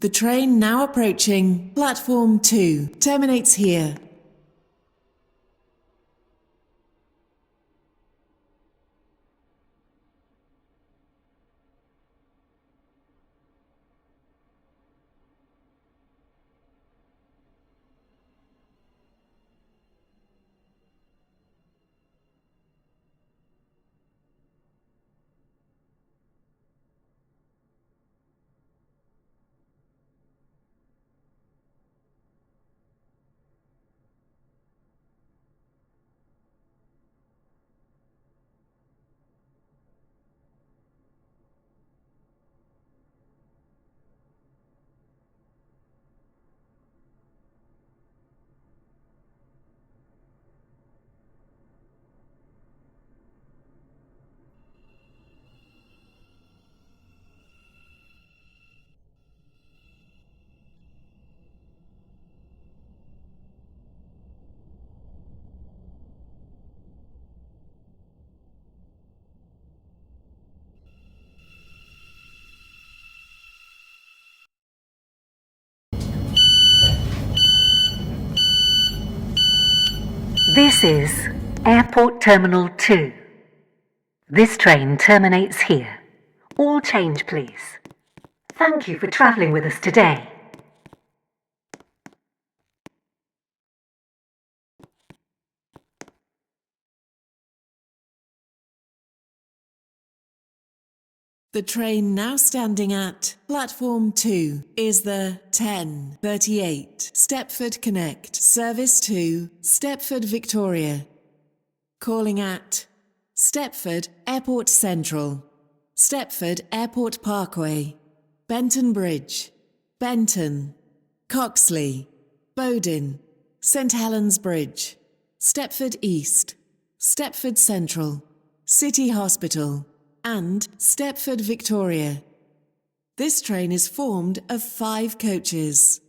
The train now approaching platform 2 terminates here. This is Airport Terminal 2. This train terminates here. All change, please. Thank you for travelling with us today. The train now standing at platform 2 is the 10:38 Stepford Connect service to Stepford Victoria. Calling at Stepford Airport Central, Stepford Airport Parkway, Benton Bridge, Benton, Coxley, Bowden, St Helens Bridge, Stepford East, Stepford Central, City Hospital, and Stepford Victoria. This train is formed of 5 coaches.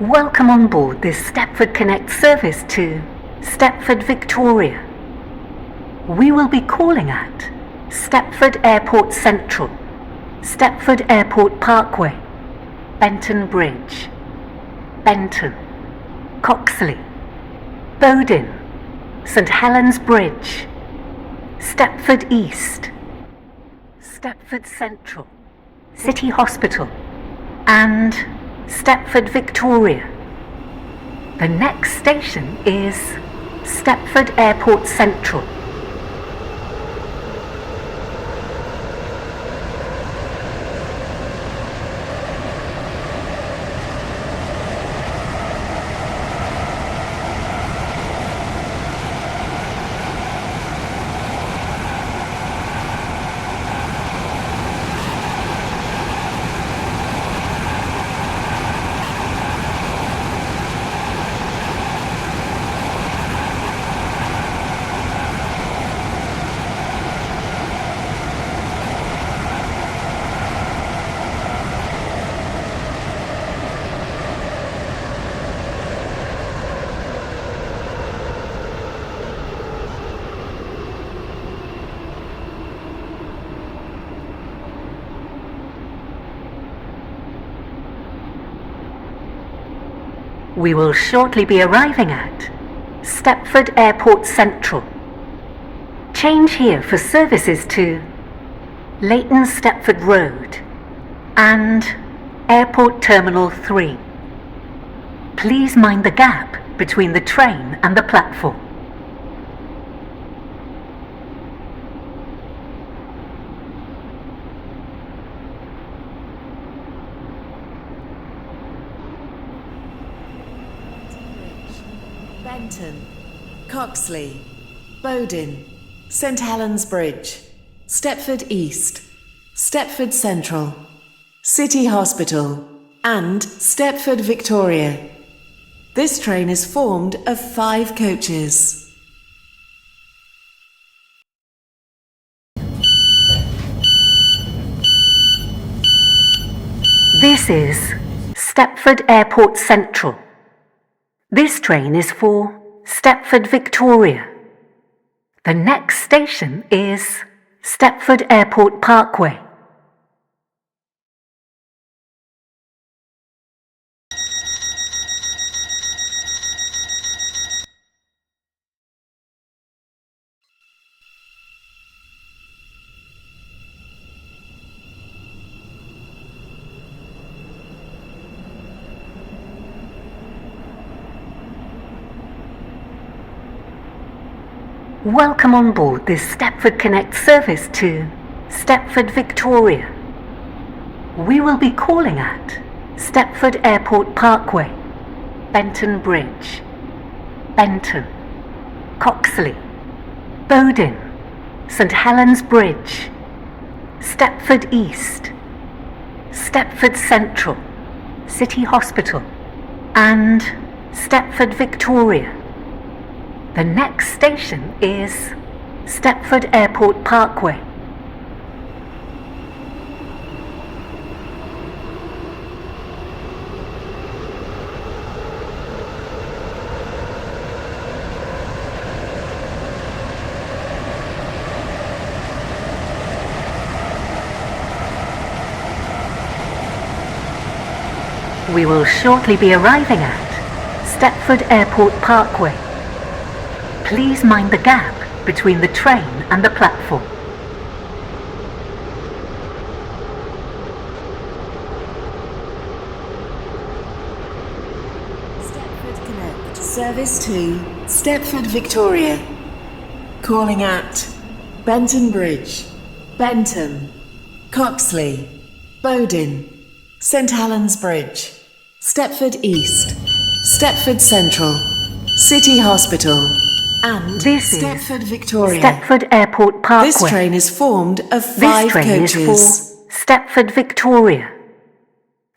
Welcome on board this Stepford Connect service to Stepford Victoria. We will be calling at Stepford Airport Central, Stepford Airport Parkway, Benton Bridge, Benton, Coxley, Bowden, St Helens Bridge, Stepford East, Stepford Central, City Hospital, and Stepford Victoria. The next station is Stepford Airport Central. We will shortly be arriving at Stepford Airport Central. Change here for services to Leighton Stepford Road and Airport Terminal 3. Please mind the gap between the train and the platform. Benton, Coxley, Bowden, St Helens Bridge, Stepford East, Stepford Central, City Hospital, and Stepford Victoria. This train is formed of 5 coaches. This is Stepford Airport Central. This train is for Stepford Victoria. The next station is Stepford Airport Parkway. Welcome on board this Stepford Connect service to Stepford Victoria. We will be calling at Stepford Airport Parkway, Benton Bridge, Benton, Coxley, Bowden, St Helens Bridge, Stepford East, Stepford Central, City Hospital, and Stepford Victoria. The next station is Stepford Airport Parkway. We will shortly be arriving at Stepford Airport Parkway. Please mind the gap between the train and the platform. Stepford Connect. Service to Stepford Victoria. Calling at Benton Bridge, Benton, Coxley, Bowden, St Helens Bridge, Stepford East, Stepford Central, City Hospital, and This is Stepford Victoria. Stepford Airport Parkway. This train is formed of 5 This train coaches. is for Stepford Victoria.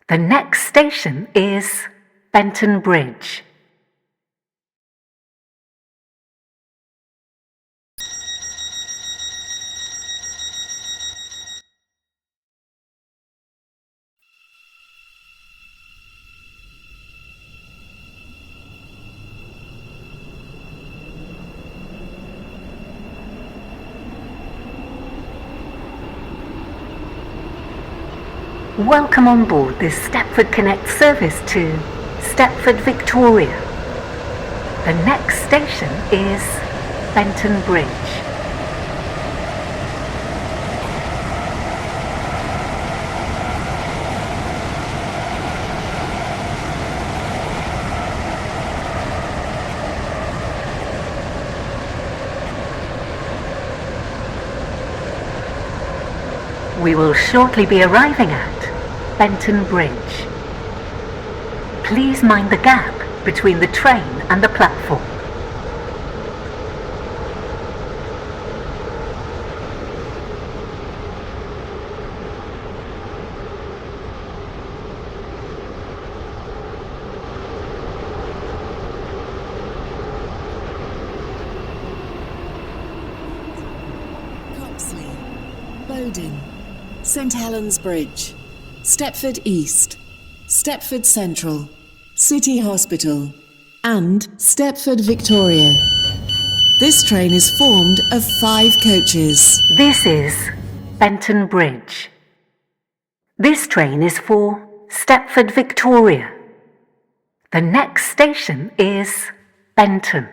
The next station is Benton Bridge. Welcome on board this Stepford Connect service to Stepford Victoria. The next station is Benton Bridge. We will shortly be arriving at Benton Bridge. Please mind the gap between the train and the platform. Coxley, Bowden, St Helens Bridge, Stepford East, Stepford Central, City Hospital, and Stepford Victoria. This train is formed of 5 coaches. This is Benton Bridge. This train is for Stepford Victoria. The next station is Benton.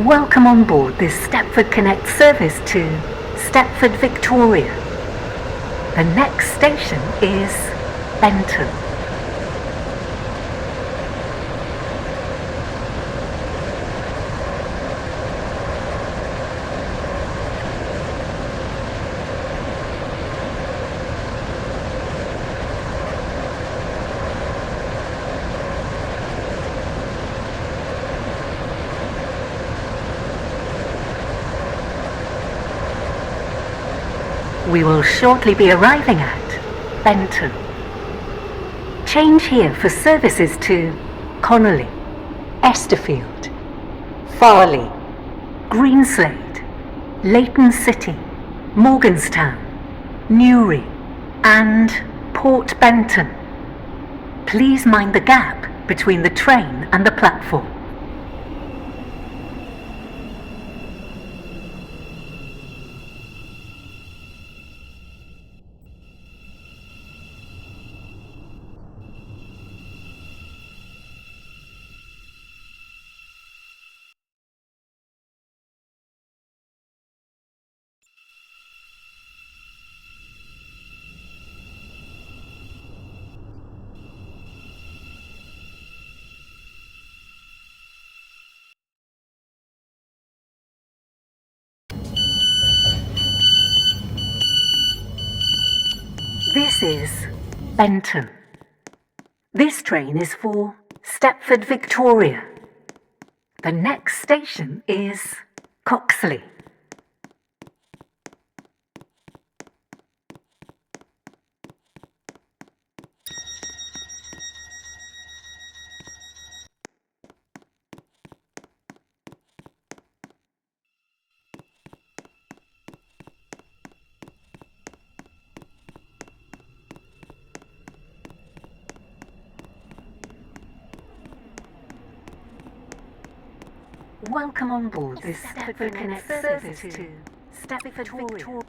Welcome on board this Stepford Connect service to Stepford Victoria. The next station is Benton. We will shortly be arriving at Benton. Change here for services to Connolly, Esterfield, Farley, Greenslade, Leighton City, Morganstown, Newry and Port Benton. Please mind the gap between the train and the platform. This is Benton. This train is for Stepford Victoria. The next station is Coxley. Welcome on board this Stepford Connect service to Stepford Victoria.